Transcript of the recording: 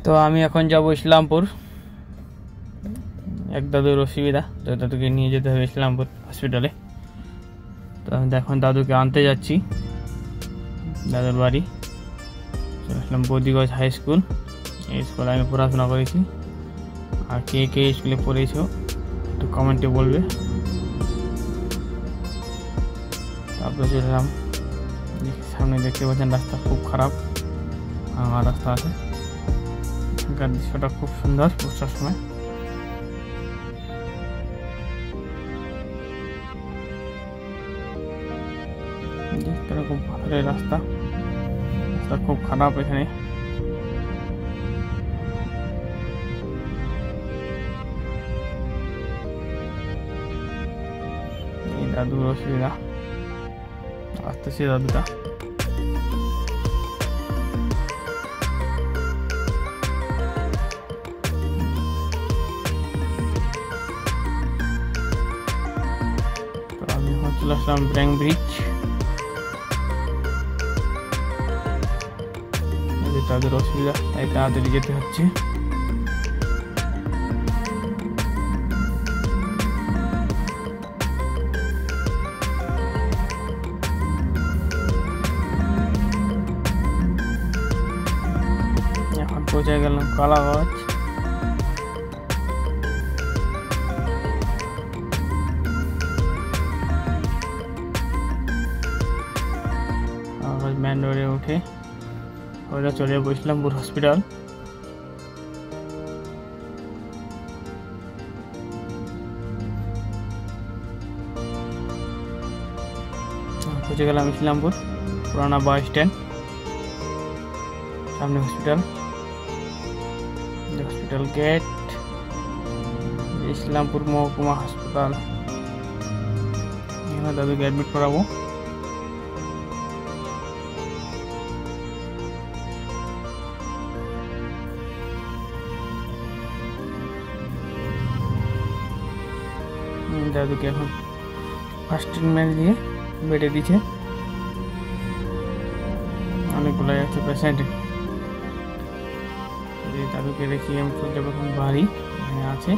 তো আমি এখন যাব ইসলামপুর, এক দাদুর অসুবিধা, তো দাদুকে নিয়ে যেতে হবে ইসলামপুর হসপিটালে। তো আমি এখন দাদুকে আনতে যাচ্ছি দাদুর বাড়ি। চলে আসলাম বৌদিগঞ্জ হাই স্কুল, এই স্কুলে আমি পড়াশোনা করেছি। আর কে কে স্কুলে পড়েছো একটু কমেন্টে বলবে। তারপরে চলে এলাম, সামনে দেখতে পাচ্ছেন রাস্তা খুব খারাপ, ভাঙা রাস্তা আছে। এখানকার দৃশ্যটা খুব সুন্দর বর্ষার সময়। খুব পাথরের রাস্তা, রাস্তা খুব খারাপ এখানে। এই দাদুর অসুবিধা, আসতেছে দাদুটা। তো আমি চলে আসলাম ব্যাংক ব্রিজ। তাদের অসুবিধা, তাই তাড়াতাড়ি যেতে হচ্ছে। এখন পৌঁছে গেলাম কালাগঞ্জ। মেন রোডে উঠে ওরা চলে যাবো ইসলামপুর হসপিটাল। পৌঁছে গেলাম ইসলামপুর পুরানা বাস স্ট্যান্ড, সামনে হসপিটাল, হসপিটাল গেট, ইসলামপুর মহকুমা হাসপাতাল। এখানে দাদুকে অ্যাডমিট করাবো। দাদুকে এখন ফার্স্ট ট্রিটমেন্ট দিয়ে বেডে দিচ্ছে। অনেকগুলো আছে পেশেন্ট, দাদুকে রেখে আমি চলে যাবো এখন বাড়ি। এখানে আছে।